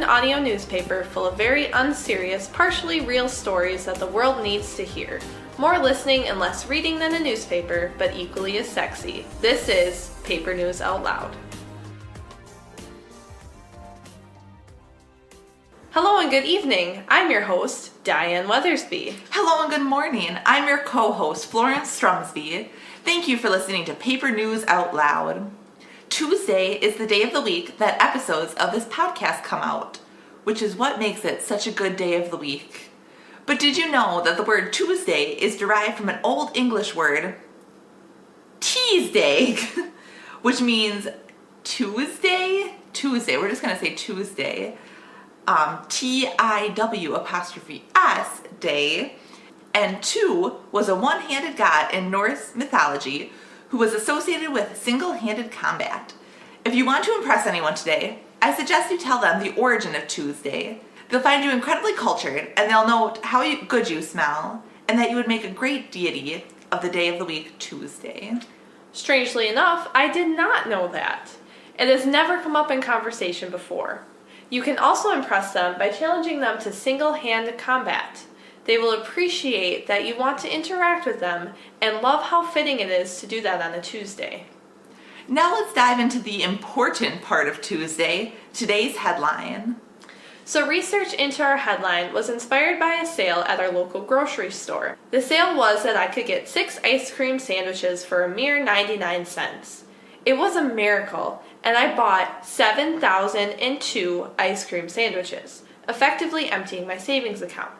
audio newspaper full of very unserious, partially real stories that the world needs to hear. More listening and less reading than a newspaper, but equally as sexy. This is Paper News Out Loud. Hello and good evening. I'm your host, Diane Weathersby. Hello and good morning. I'm your co-host, Florence. Thank you for listening to Paper News Out Loud. Tuesday is the day of the week that episodes of this podcast come out, which is what makes it such a good day of the week. But did you know that the word Tuesday is derived from an Old English word, Teasday, which means Tuesday? We're just going to say Tuesday. T-I-W-S day, and Tu was a one-handed god in Norse mythology who was associated with single-handed combat. If you want to impress anyone today, I suggest you tell them the origin of Tuesday. They'll find you incredibly cultured, and they'll note how good you smell, and that you would make a great deity of the day of the week, Tuesday. Strangely enough, I did not know that. It has never come up in conversation before. You can also impress them by challenging them to single-hand combat. They will appreciate that you want to interact with them and love how fitting it is to do that on a Tuesday. Now let's dive into the important part of Tuesday, today's headline. So research into our headline was inspired by a sale at our local grocery store. The sale was that I could get 6 ice cream sandwiches for a mere 99 cents. It was a miracle, and I bought 7,002 ice cream sandwiches, effectively emptying my savings account.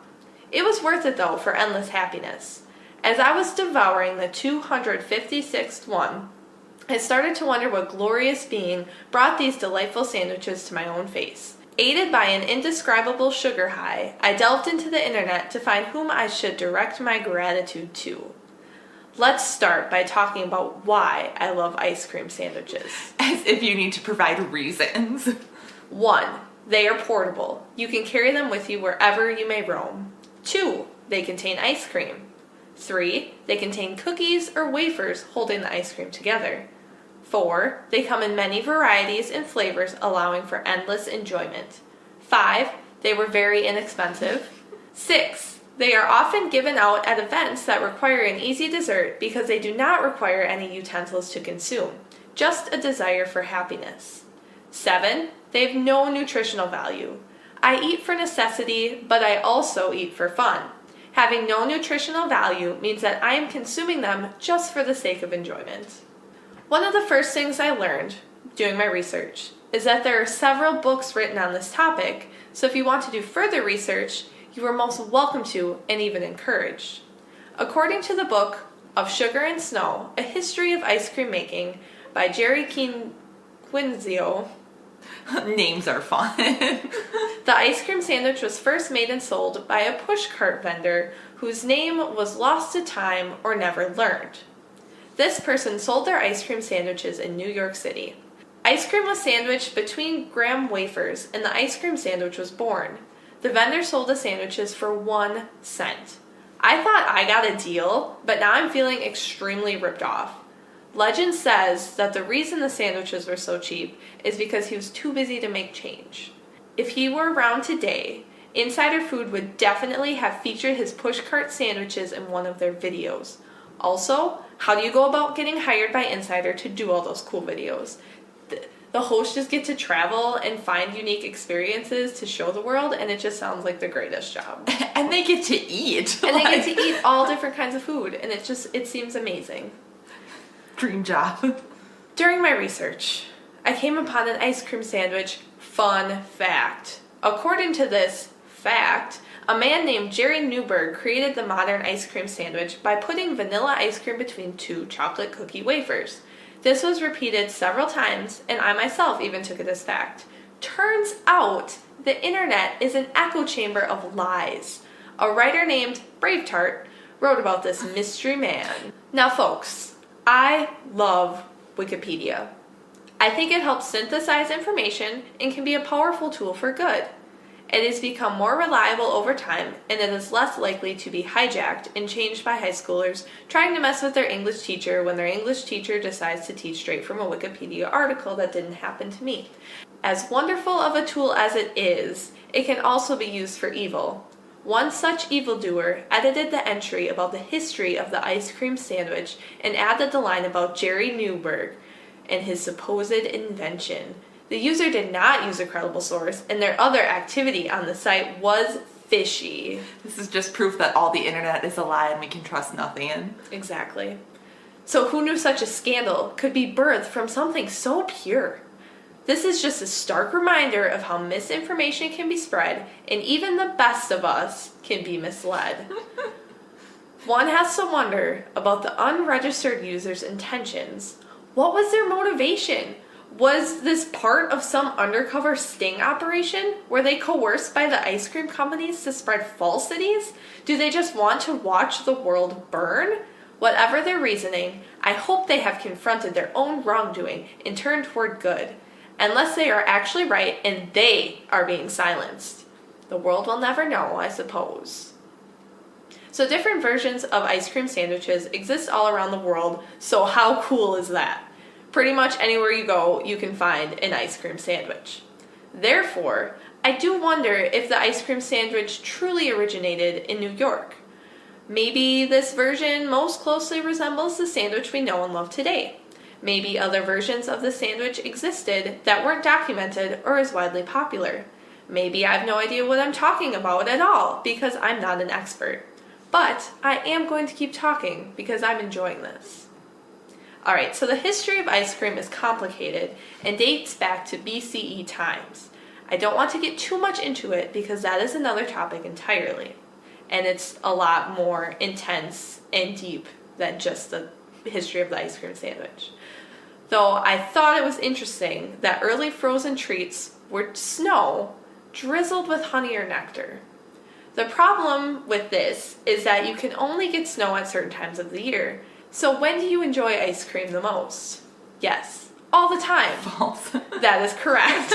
It was worth it though for endless happiness. As I was devouring the 256th one, I started to wonder what glorious being brought these delightful sandwiches to my own face. Aided by an indescribable sugar high, I delved into the internet to find whom I should direct my gratitude to. Let's start by talking about why I love ice cream sandwiches. As if you need to provide reasons. 1. They are portable. You can carry them with you wherever you may roam. 2. They contain ice cream. 3. They contain cookies or wafers holding the ice cream together. 4. They come in many varieties and flavors, allowing for endless enjoyment. 5. They were very inexpensive. 6. They are often given out at events that require an easy dessert because they do not require any utensils to consume, just a desire for happiness. 7. They have no nutritional value. I eat for necessity, but I also eat for fun. Having no nutritional value means that I am consuming them just for the sake of enjoyment. One of the first things I learned doing my research is that there are several books written on this topic, so if you want to do further research, you are most welcome to and even encouraged. According to the book of Sugar and Snow, A History of Ice Cream Making by Jerry Quinzio. Names are fun. The ice cream sandwich was first made and sold by a pushcart vendor whose name was lost to time or never learned. This person sold their ice cream sandwiches in New York City. Ice cream was sandwiched between graham wafers and the ice cream sandwich was born. The vendor sold the sandwiches for 1 cent. I thought I got a deal, but now I'm feeling extremely ripped off. Legend says that the reason the sandwiches were so cheap is because he was too busy to make change. If he were around today, Insider Food would definitely have featured his pushcart sandwiches in one of their videos. Also, how do you go about getting hired by Insider to do all those cool videos? The hosts just get to travel and find unique experiences to show the world, and it just sounds like the greatest job. And they get to eat. And they get to eat all different kinds of food, and it seems amazing. Dream job. During my research, I came upon an ice cream sandwich fun fact. According to this fact, a man named Jerry Newberg created the modern ice cream sandwich by putting vanilla ice cream between 2 chocolate cookie wafers. This was repeated several times, and I myself even took it as fact. Turns out, the internet is an echo chamber of lies. A writer named Bravetart wrote about this mystery man. Now folks, I love Wikipedia. I think it helps synthesize information and can be a powerful tool for good. It has become more reliable over time, and it is less likely to be hijacked and changed by high schoolers trying to mess with their English teacher when their English teacher decides to teach straight from a Wikipedia article that didn't happen to me. As wonderful of a tool as it is, it can also be used for evil. One such evildoer edited the entry about the history of the ice cream sandwich and added the line about Jerry Newberg and his supposed invention. The user did not use a credible source, and their other activity on the site was fishy. This is just proof that all the internet is a lie and we can trust nothing. Exactly. So who knew such a scandal could be birthed from something so pure? This is just a stark reminder of how misinformation can be spread, and even the best of us can be misled. One has to wonder about the unregistered user's intentions. What was their motivation? Was this part of some undercover sting operation? Were they coerced by the ice cream companies to spread falsities? Do they just want to watch the world burn? Whatever their reasoning, I hope they have confronted their own wrongdoing and turned toward good. Unless they are actually right and they are being silenced. The world will never know, I suppose. So different versions of ice cream sandwiches exist all around the world, so how cool is that? Pretty much anywhere you go, you can find an ice cream sandwich. Therefore, I do wonder if the ice cream sandwich truly originated in New York. Maybe this version most closely resembles the sandwich we know and love today. Maybe other versions of the sandwich existed that weren't documented or as widely popular. Maybe I have no idea what I'm talking about at all because I'm not an expert. But I am going to keep talking because I'm enjoying this. Alright, so the history of ice cream is complicated and dates back to BCE times. I don't want to get too much into it because that is another topic entirely. And it's a lot more intense and deep than just the history of the ice cream sandwich. Though I thought it was interesting that early frozen treats were snow drizzled with honey or nectar. The problem with this is that you can only get snow at certain times of the year. So when do you enjoy ice cream the most? Yes, all the time. False. That is correct.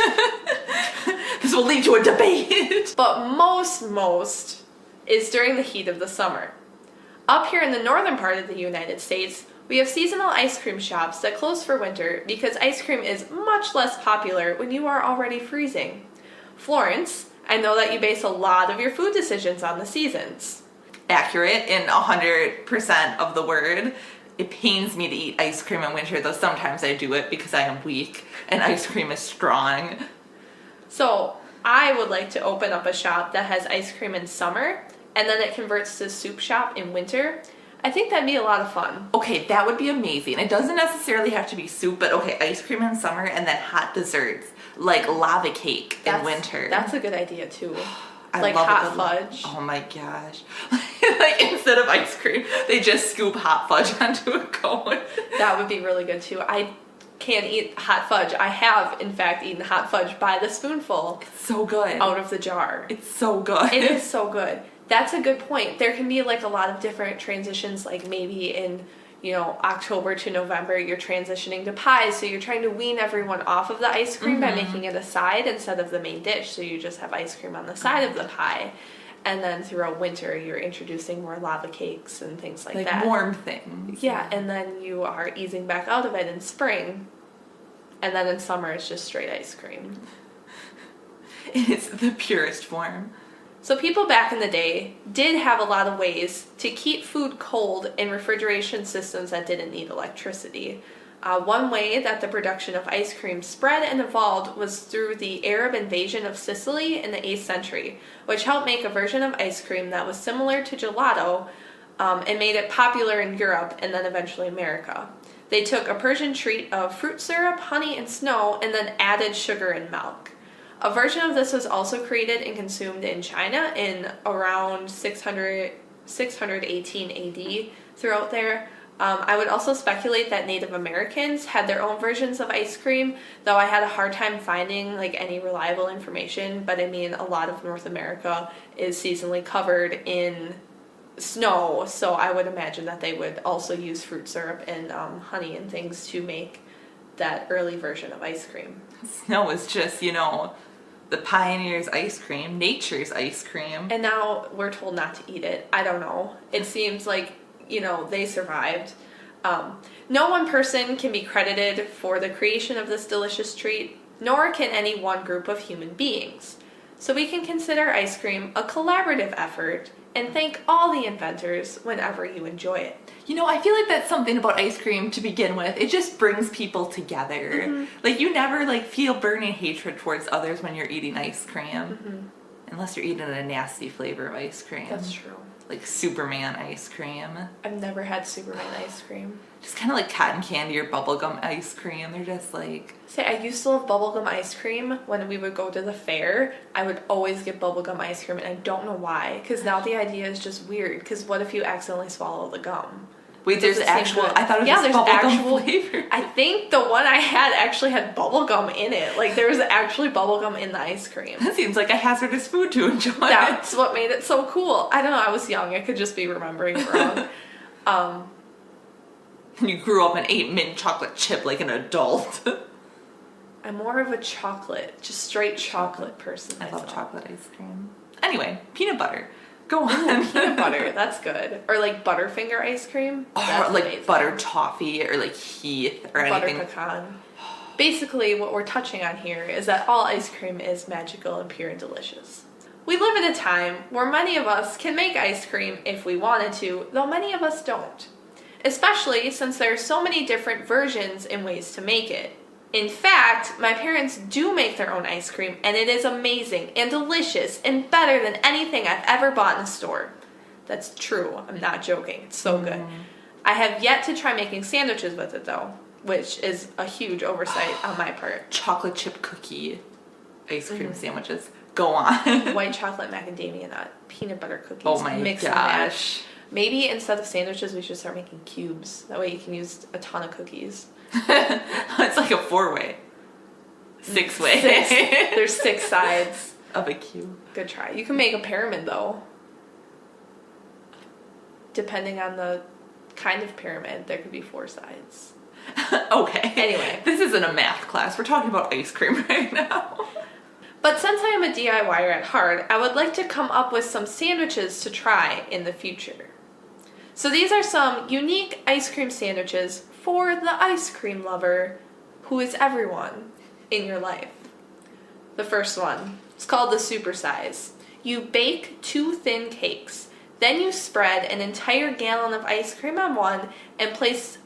This will lead to a debate. But most is during the heat of the summer. Up here in the northern part of the United States, we have seasonal ice cream shops that close for winter because ice cream is much less popular when you are already freezing. Florence, I know that you base a lot of your food decisions on the seasons. Accurate in 100% of the word. It pains me to eat ice cream in winter, though sometimes I do it because I am weak and ice cream is strong. So I would like to open up a shop that has ice cream in summer and then it converts to soup shop in winter. I think that'd be a lot of fun. Okay, that would be amazing. It doesn't necessarily have to be soup, but okay, ice cream in summer and then hot desserts like lava cake in winter. That's a good idea too. I like love hot fudge. Oh my gosh. Like instead of ice cream, they just scoop hot fudge onto a cone. That would be really good too. I can't eat hot fudge. I have, in fact, eaten hot fudge by the spoonful. It's so good. Out of the jar. It's so good. It is so good. That's a good point. There can be like a lot of different transitions, like maybe in, October to November, you're transitioning to pies, so you're trying to wean everyone off of the ice cream by making it a side instead of the main dish, so you just have ice cream on the side of the pie. And then throughout winter, you're introducing more lava cakes and things like that. Like warm things. Yeah, and then you are easing back out of it in spring. And then in summer, it's just straight ice cream. It's the purest form. So people back in the day did have a lot of ways to keep food cold in refrigeration systems that didn't need electricity. One way that the production of ice cream spread and evolved was through the Arab invasion of Sicily in the 8th century, which helped make a version of ice cream that was similar to gelato and made it popular in Europe and then eventually America. They took a Persian treat of fruit syrup, honey, and snow and then added sugar and milk. A version of this was also created and consumed in China in around 618 AD throughout there. I would also speculate that Native Americans had their own versions of ice cream, though I had a hard time finding any reliable information. But I mean, a lot of North America is seasonally covered in snow, so I would imagine that they would also use fruit syrup and honey and things to make that early version of ice cream. Snow is just, the pioneer's ice cream, nature's ice cream. And now we're told not to eat it. I don't know. It seems like, they survived. No one person can be credited for the creation of this delicious treat. nor can any one group of human beings. So we can consider ice cream a collaborative effort and thank all the inventors whenever you enjoy it. You know, I feel like that's something about ice cream to begin with. It just brings people together. Like, you never, like, feel burning hatred towards others when you're eating ice cream. Unless you're eating a nasty flavor of ice cream. That's true. Like Superman ice cream. I've never had Superman ice cream. Just kind of like cotton candy or bubblegum ice cream. They're just like... Say, I used to love bubblegum ice cream. When we would go to the fair, I would always get bubblegum ice cream, and I don't know why. Because now the idea is just weird. Because what if you accidentally swallow the gum? Wait, there's actual... I thought it was just there's bubblegum actual flavor. I think the one I had actually had bubblegum in it. Like, there was actually bubblegum in the ice cream. That seems like a hazardous food to enjoy. That's what made it so cool. I don't know, I was young. I could just be remembering it wrong. You grew up and ate mint chocolate chip like an adult. I'm more of a chocolate, just straight chocolate person. I love chocolate ice cream. Anyway, peanut butter. Go on. Peanut butter, that's good. Or like Butterfinger ice cream. Or like amazing. butter toffee or like Heath or anything. Butter pecan. Basically, what we're touching on here is that all ice cream is magical and pure and delicious. We live in a time where many of us can make ice cream if we wanted to, though many of us don't. Especially since there are so many different versions and ways to make it. In fact, my parents do make their own ice cream, and it is amazing and delicious and better than anything I've ever bought in a store. That's true. I'm not joking. It's so good. I have yet to try making sandwiches with it, though, which is a huge oversight on my part. Chocolate chip cookie ice cream sandwiches. Go on. White chocolate macadamia nut, peanut butter cookies. Oh my mix and gosh. match. Maybe instead of sandwiches, we should start making cubes. That way you can use a ton of cookies. It's like a 4-way. 6-way. There's 6 sides. Of a cube. Good try. You can make a pyramid, though. Depending on the kind of pyramid, there could be 4 sides. Okay. Anyway. This isn't a math class. We're talking about ice cream right now. But since I am a DIYer at heart, I would like to come up with some sandwiches to try in the future. So these are some unique ice cream sandwiches for the ice cream lover, who is everyone in your life. The first one, it's called the supersize. You bake 2 thin cakes. Then you spread an entire gallon of ice cream on one and place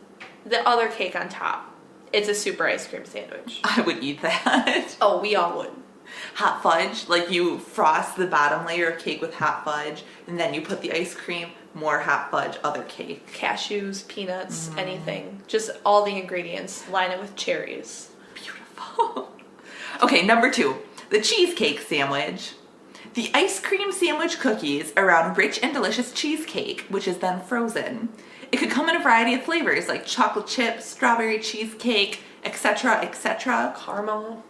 the other cake on top. It's a super ice cream sandwich. I would eat that. Oh, we all would. Hot fudge, like you frost the bottom layer of cake with hot fudge, and then you put the ice cream, more hot fudge, other cake. Cashews, peanuts, anything. Just all the ingredients. Line it with cherries. Beautiful. Okay, number 2, the cheesecake sandwich. The ice cream sandwich cookies around rich and delicious cheesecake, which is then frozen. It could come in a variety of flavors like chocolate chip, strawberry cheesecake, etc., etc. Caramel.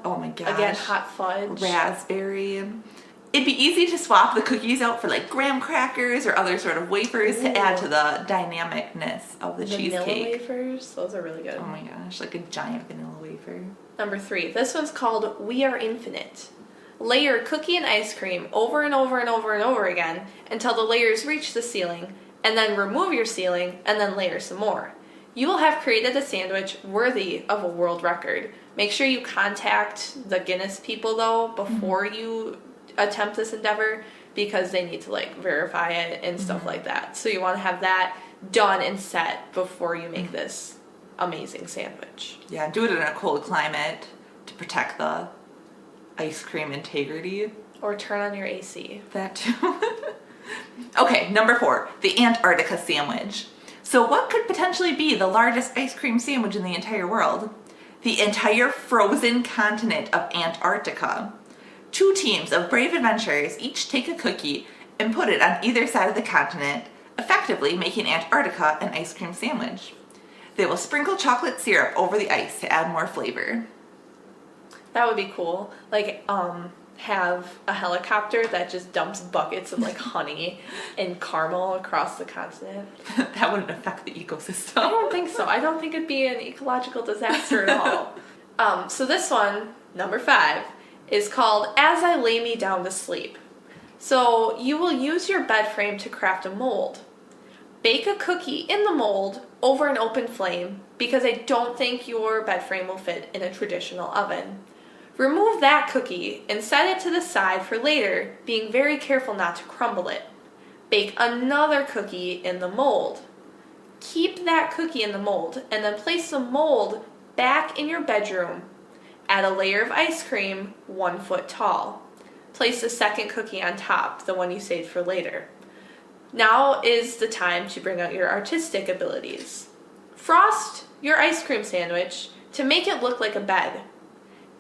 Oh my gosh. Again, hot fudge. Raspberry. It'd be easy to swap the cookies out for like graham crackers or other sort of wafers to add to the dynamicness of the Vanilla cheesecake. wafers. Those are really good. Oh my gosh, like a giant vanilla wafer. Number 3. This one's called We Are Infinite. Layer cookie and ice cream over and over and over and over again until the layers reach the ceiling, and then remove your ceiling and then layer some more. You will have created a sandwich worthy of a world record. Make sure you contact the Guinness people, though, before you attempt this endeavor, because they need to like verify it and stuff like that. So you want to have that done and set before you make this amazing sandwich. Yeah, do it in a cold climate to protect the ice cream integrity. Or turn on your AC. That too. Okay, number 4, the Antarctica sandwich. So what could potentially be the largest ice cream sandwich in the entire world? The entire frozen continent of Antarctica. 2 teams of brave adventurers each take a cookie and put it on either side of the continent, effectively making Antarctica an ice cream sandwich. They will sprinkle chocolate syrup over the ice to add more flavor. That would be cool. Like, have a helicopter that just dumps buckets of like honey and caramel across the continent. That wouldn't affect the ecosystem. I don't think so. I don't think it'd be an ecological disaster at all. So this one, number 5, is called As I Lay Me Down to Sleep. So you will use your bed frame to craft a mold. Bake a cookie in the mold over an open flame because I don't think your bed frame will fit in a traditional oven. Remove that cookie and set it to the side for later, being very careful not to crumble it. Bake another cookie in the mold. Keep that cookie in the mold and then place the mold back in your bedroom. Add a layer of ice cream 1 foot tall. Place the second cookie on top, the one you saved for later. Now is the time to bring out your artistic abilities. Frost your ice cream sandwich to make it look like a bed.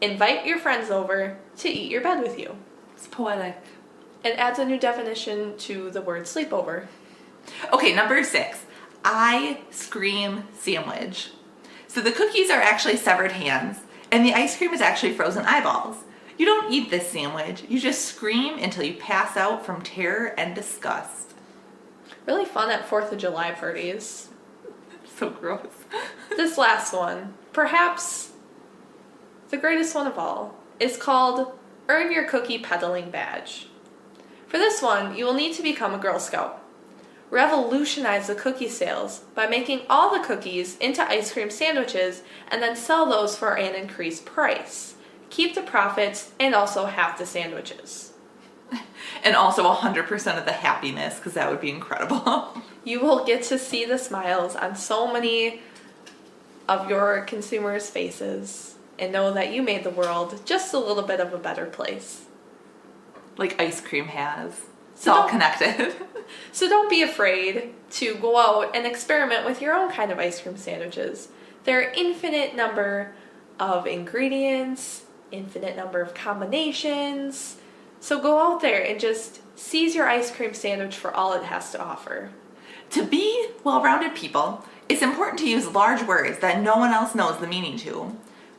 Invite your friends over to eat your bed with you. It's poetic. It adds a new definition to the word sleepover. Okay, number 6. I scream sandwich. So the cookies are actually severed hands, and the ice cream is actually frozen eyeballs. You don't eat this sandwich. You just scream until you pass out from terror and disgust. Really fun at 4th of July parties. So gross. This last one, perhaps the greatest one of all, is called Earn Your Cookie Peddling Badge. For this one, you will need to become a Girl Scout. Revolutionize the cookie sales by making all the cookies into ice cream sandwiches and then sell those for an increased price. Keep the profits and also half the sandwiches. And also 100% of the happiness, because that would be incredible. You will get to see the smiles on so many of your consumers' faces and know that you made the world just a little bit of a better place. Like ice cream has. It's all connected. So don't be afraid to go out and experiment with your own kind of ice cream sandwiches. There are infinite number of ingredients, infinite number of combinations. So go out there and just seize your ice cream sandwich for all it has to offer. To be well-rounded people, it's important to use large words that no one else knows the meaning to,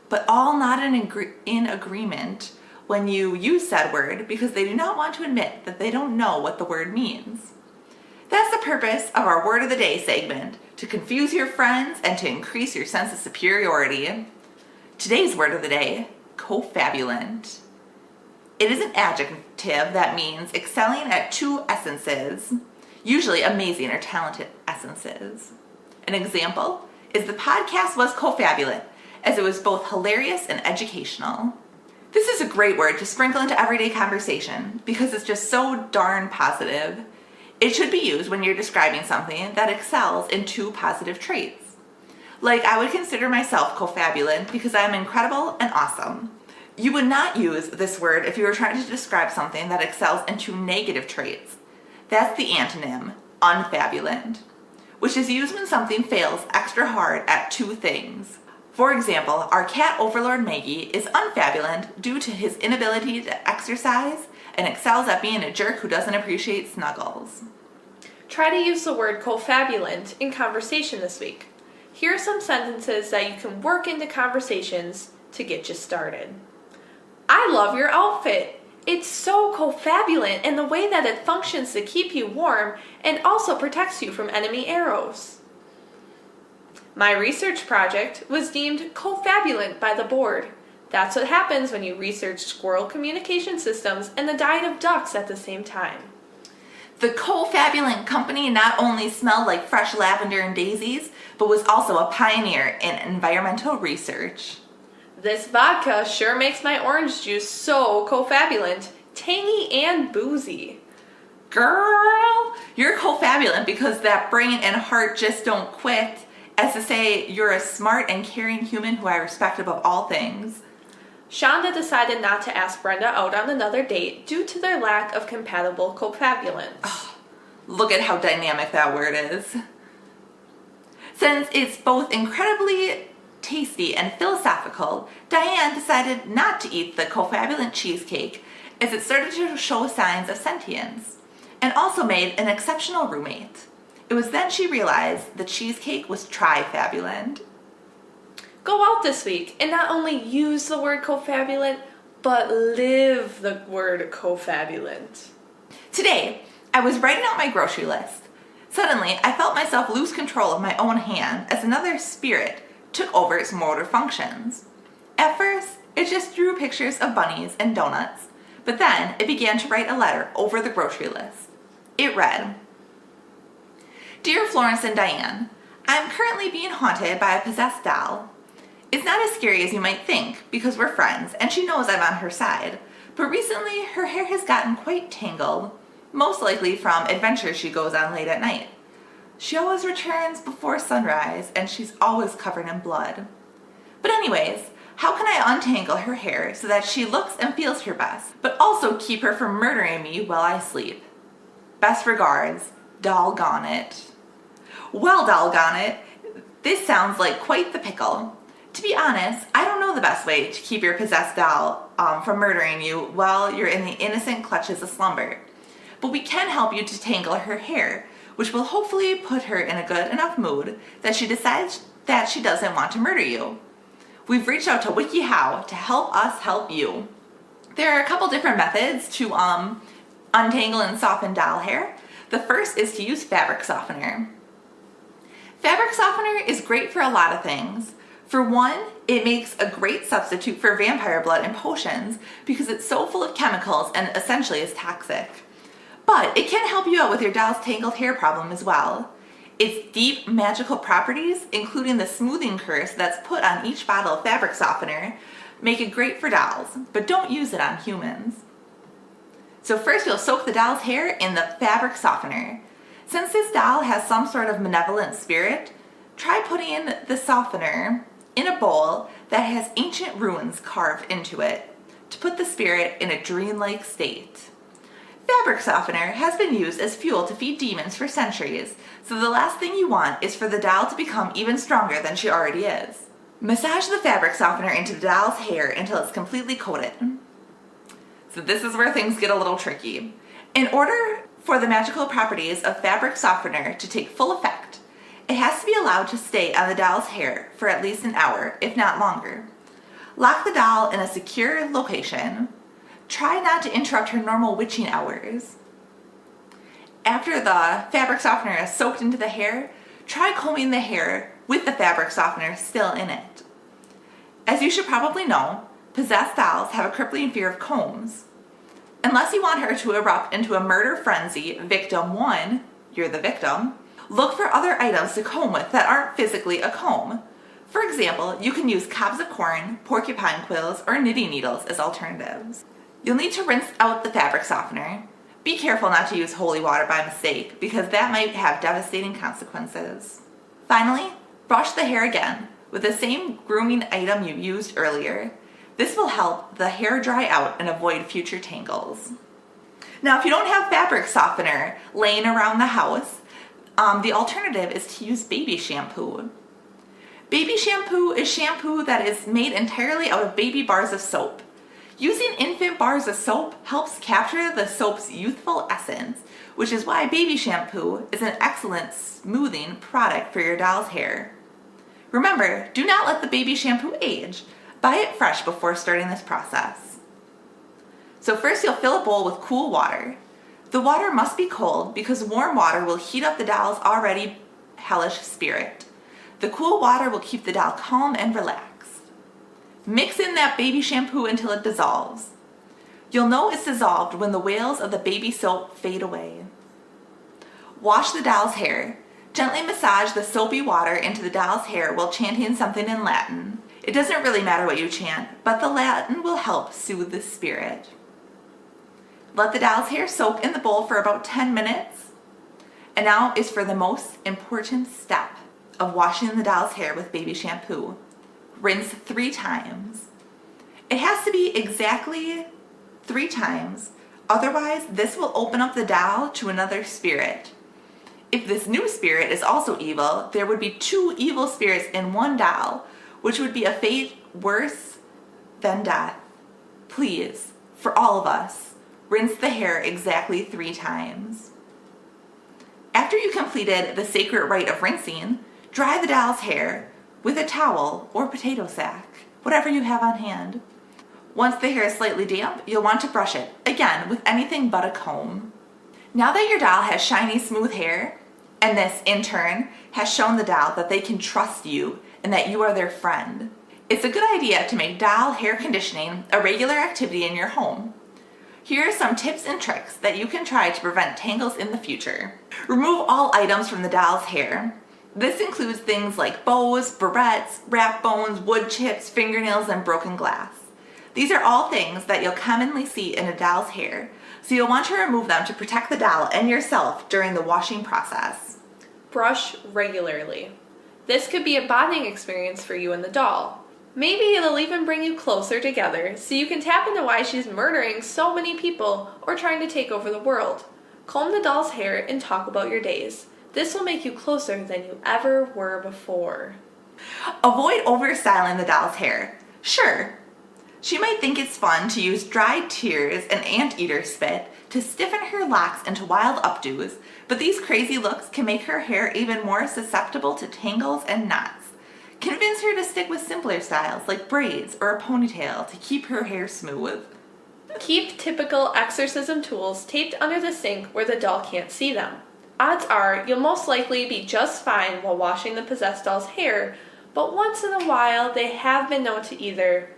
but all not in agreement when you use said word because they do not want to admit that they don't know what the word means. That's the purpose of our Word of the Day segment, to confuse your friends and to increase your sense of superiority. Today's word of the day, cofabulant. It is an adjective that means excelling at 2 essences, usually amazing or talented essences. An example is the podcast was cofabulant, as it was both hilarious and educational. This is a great word to sprinkle into everyday conversation because it's just so darn positive. It should be used when you're describing something that excels in 2 positive traits. Like, I would consider myself cofabulant because I am incredible and awesome. You would not use this word if you were trying to describe something that excels in 2 negative traits. That's the antonym, unfabulant, which is used when something fails extra hard at 2 things. For example, our cat overlord Maggie is unfabulant due to his inability to exercise and excels at being a jerk who doesn't appreciate snuggles. Try to use the word cofabulant in conversation this week. Here are some sentences that you can work into conversations to get you started. I love your outfit. It's so cofabulant in the way that it functions to keep you warm and also protects you from enemy arrows. My research project was deemed cofabulant by the board. That's what happens when you research squirrel communication systems and the diet of ducks at the same time. The cofabulant company not only smelled like fresh lavender and daisies, but was also a pioneer in environmental research. This vodka sure makes my orange juice so cofabulant, tangy and boozy. Girl, you're cofabulant because that brain and heart just don't quit. As to say, you're a smart and caring human who I respect above all things. Shonda decided not to ask Brenda out on another date due to their lack of compatible cofabulants. Oh, look at how dynamic that word is. Since it's both incredibly tasty and philosophical, Diane decided not to eat the cofabulant cheesecake as it started to show signs of sentience, and also made an exceptional roommate. It was then she realized the cheesecake was trifabulant. Go out this week and not only use the word cofabulant, but live the word cofabulant. Today, I was writing out my grocery list. Suddenly, I felt myself lose control of my own hand as another spirit took over its motor functions. At first, it just drew pictures of bunnies and donuts, but then it began to write a letter over the grocery list. It read, Dear Florence and Diane, I'm currently being haunted by a possessed doll. It's not as scary as you might think because we're friends and she knows I'm on her side, but recently her hair has gotten quite tangled, most likely from adventures she goes on late at night. She always returns before sunrise and she's always covered in blood. But anyways, how can I untangle her hair so that she looks and feels her best, but also keep her from murdering me while I sleep? Best regards, Doggone it. Well, doggone it, this sounds like quite the pickle. To be honest, I don't know the best way to keep your possessed doll from murdering you while you're in the innocent clutches of slumber. But we can help you detangle her hair, which will hopefully put her in a good enough mood that she decides that she doesn't want to murder you. We've reached out to WikiHow to help us help you. There are a couple different methods to untangle and soften doll hair. The first is to use fabric softener. Fabric softener is great for a lot of things. For one, it makes a great substitute for vampire blood and potions because it's so full of chemicals and essentially is toxic. But it can help you out with your doll's tangled hair problem as well. Its deep magical properties, including the smoothing curse that's put on each bottle of fabric softener, make it great for dolls, but don't use it on humans. So first you'll soak the doll's hair in the fabric softener. Since this doll has some sort of malevolent spirit, try putting the softener in a bowl that has ancient runes carved into it to put the spirit in a dreamlike state. Fabric softener has been used as fuel to feed demons for centuries, so the last thing you want is for the doll to become even stronger than she already is. Massage the fabric softener into the doll's hair until it's completely coated. So this is where things get a little tricky. In order for the magical properties of fabric softener to take full effect, it has to be allowed to stay on the doll's hair for at least an hour, if not longer. Lock the doll in a secure location. Try not to interrupt her normal witching hours. After the fabric softener is soaked into the hair, try combing the hair with the fabric softener still in it. As you should probably know, possessed dolls have a crippling fear of combs. Unless you want her to erupt into a murder frenzy, victim 1, you're the victim, look for other items to comb with that aren't physically a comb. For example, you can use cobs of corn, porcupine quills, or knitting needles as alternatives. You'll need to rinse out the fabric softener. Be careful not to use holy water by mistake because that might have devastating consequences. Finally, brush the hair again with the same grooming item you used earlier. This will help the hair dry out and avoid future tangles. Now, if you don't have fabric softener laying around the house, the alternative is to use baby shampoo. Baby shampoo is shampoo that is made entirely out of baby bars of soap. Using infant bars of soap helps capture the soap's youthful essence, which is why baby shampoo is an excellent smoothing product for your doll's hair. Remember, do not let the baby shampoo age. Buy it fresh before starting this process. So first you'll fill a bowl with cool water. The water must be cold because warm water will heat up the doll's already hellish spirit. The cool water will keep the doll calm and relaxed. Mix in that baby shampoo until it dissolves. You'll know it's dissolved when the wails of the baby soap fade away. Wash the doll's hair. Gently massage the soapy water into the doll's hair while chanting something in Latin. It doesn't really matter what you chant, but the Latin will help soothe the spirit. Let the doll's hair soak in the bowl for about 10 minutes. And now is for the most important step of washing the doll's hair with baby shampoo. Rinse 3 times. It has to be exactly 3 times, otherwise this will open up the doll to another spirit. If this new spirit is also evil, there would be 2 evil spirits in one doll, which would be a fate worse than death. Please, for all of us, rinse the hair exactly 3 times. After you completed the sacred rite of rinsing, dry the doll's hair with a towel or potato sack, whatever you have on hand. Once the hair is slightly damp, you'll want to brush it, again with anything but a comb. Now that your doll has shiny, smooth hair, and this, in turn, has shown the doll that they can trust you and that you are their friend, it's a good idea to make doll hair conditioning a regular activity in your home. Here are some tips and tricks that you can try to prevent tangles in the future. Remove all items from the doll's hair. This includes things like bows, barrettes, wrap bones, wood chips, fingernails, and broken glass. These are all things that you'll commonly see in a doll's hair, so you'll want to remove them to protect the doll and yourself during the washing process. Brush regularly. This could be a bonding experience for you and the doll. Maybe it'll even bring you closer together so you can tap into why she's murdering so many people or trying to take over the world. Comb the doll's hair and talk about your days. This will make you closer than you ever were before. Avoid overstyling the doll's hair. Sure, she might think it's fun to use dried tears and anteater spit to stiffen her locks into wild updos, but these crazy looks can make her hair even more susceptible to tangles and knots. Convince her to stick with simpler styles like braids or a ponytail to keep her hair smooth. Keep typical exorcism tools taped under the sink where the doll can't see them. Odds are you'll most likely be just fine while washing the possessed doll's hair, but once in a while they have been known to either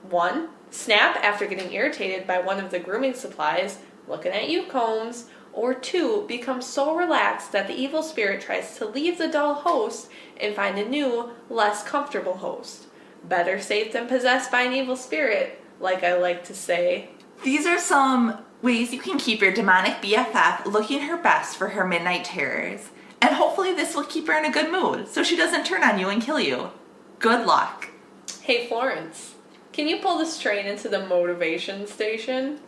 1. Snap after getting irritated by one of the grooming supplies, looking at you combs, or 2. Become so relaxed that the evil spirit tries to leave the doll host and find a new, less comfortable host. Better safe than possessed by an evil spirit, like I like to say. These are some ways you can keep your demonic BFF looking her best for her midnight terrors. And hopefully this will keep her in a good mood so she doesn't turn on you and kill you. Good luck. Hey Florence, can you pull this train into the motivation station?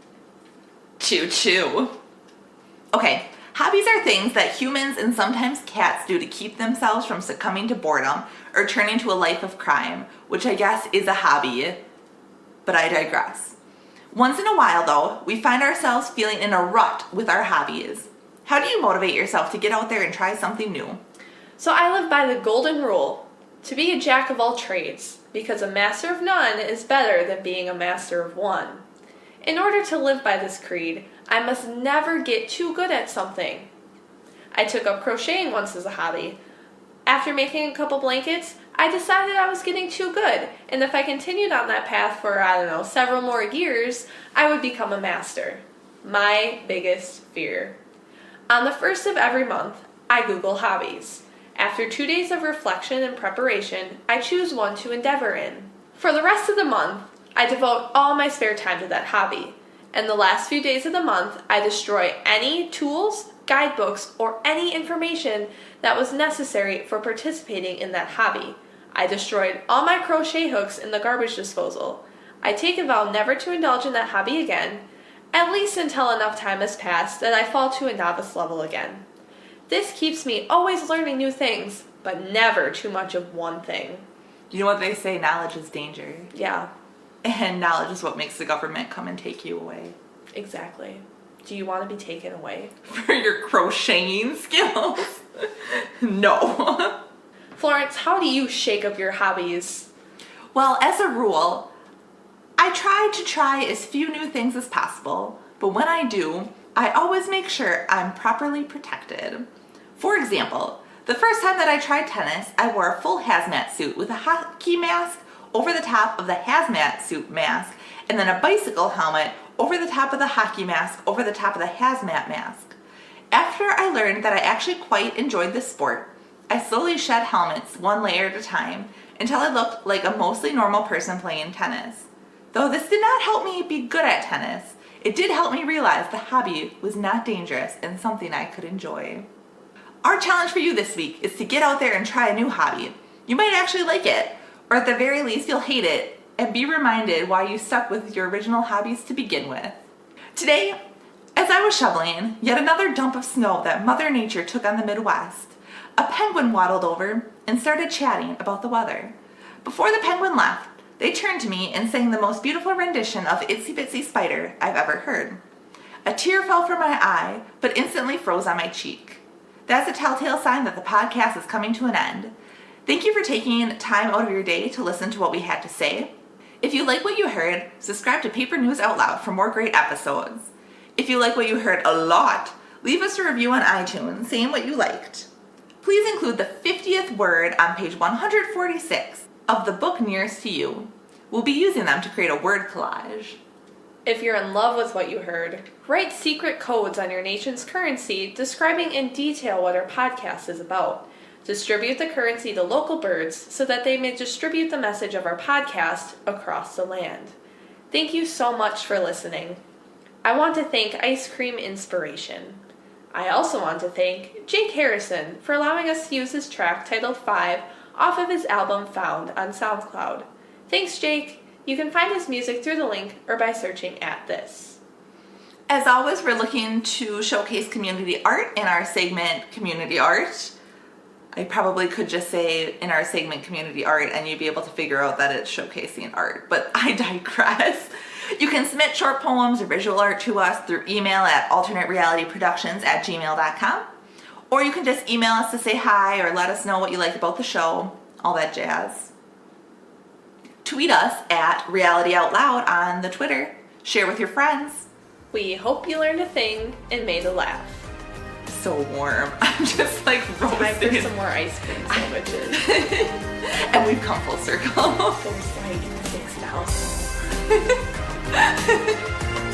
Choo choo. Okay, hobbies are things that humans and sometimes cats do to keep themselves from succumbing to boredom or turning to a life of crime, which I guess is a hobby, but I digress. Once in a while though, we find ourselves feeling in a rut with our hobbies. How do you motivate yourself to get out there and try something new? So I live by the golden rule, to be a jack of all trades, because a master of none is better than being a master of one. In order to live by this creed, I must never get too good at something. I took up crocheting once as a hobby. After making a couple blankets, I decided I was getting too good, and if I continued on that path for, several more years, I would become a master. My biggest fear. On the 1st of every month, I Google hobbies. After 2 days of reflection and preparation, I choose one to endeavor in. For the rest of the month, I devote all my spare time to that hobby. And the last few days of the month, I destroy any tools, guidebooks, or any information that was necessary for participating in that hobby. I destroyed all my crochet hooks in the garbage disposal. I take a vow never to indulge in that hobby again, at least until enough time has passed that I fall to a novice level again. This keeps me always learning new things, but never too much of one thing. You know what they say, knowledge is danger. Yeah. And knowledge is what makes the government come and take you away. Exactly. Do you want to be taken away? For your crocheting skills? No. Florence, how do you shake up your hobbies? Well, as a rule, I try as few new things as possible, but when I do, I always make sure I'm properly protected. For example, the first time that I tried tennis, I wore a full hazmat suit with a hockey mask over the top of the hazmat suit mask, and then a bicycle helmet over the top of the hockey mask over the top of the hazmat mask. After I learned that I actually quite enjoyed this sport, I slowly shed helmets one layer at a time until I looked like a mostly normal person playing tennis. Though this did not help me be good at tennis, it did help me realize the hobby was not dangerous and something I could enjoy. Our challenge for you this week is to get out there and try a new hobby. You might actually like it, or at the very least you'll hate it, and be reminded why you stuck with your original hobbies to begin with. Today, as I was shoveling yet another dump of snow that Mother Nature took on the Midwest, a penguin waddled over and started chatting about the weather. Before the penguin left, they turned to me and sang the most beautiful rendition of Itsy Bitsy Spider I've ever heard. A tear fell from my eye, but instantly froze on my cheek. That's a telltale sign that the podcast is coming to an end. Thank you for taking time out of your day to listen to what we had to say. If you like what you heard, subscribe to Paper News Out Loud for more great episodes. If you like what you heard a lot, leave us a review on iTunes saying what you liked. Please include the 50th word on page 146 of the book nearest to you. We'll be using them to create a word collage. If you're in love with what you heard, write secret codes on your nation's currency describing in detail what our podcast is about. Distribute the currency to local birds so that they may distribute the message of our podcast across the land. Thank you so much for listening. I want to thank Ice Cream Inspiration. I also want to thank Jake Harrison for allowing us to use his track titled 5 off of his album Found on SoundCloud. Thanks, Jake. You can find his music through the link or by searching at this. As always, we're looking to showcase community art in our segment Community Art. I probably could just say in our segment Community Art and you'd be able to figure out that it's showcasing art, but I digress. You can submit short poems or visual art to us through email at alternaterealityproductions@gmail.com, or you can just email us to say hi or let us know what you like about the show, all that jazz. Tweet us at Reality Out Loud on the Twitter. Share with your friends. We hope you learned a thing and made a laugh. So warm. I'm just like roasting. Time for some more ice cream sandwiches. And we've come full circle. Those like 6,000.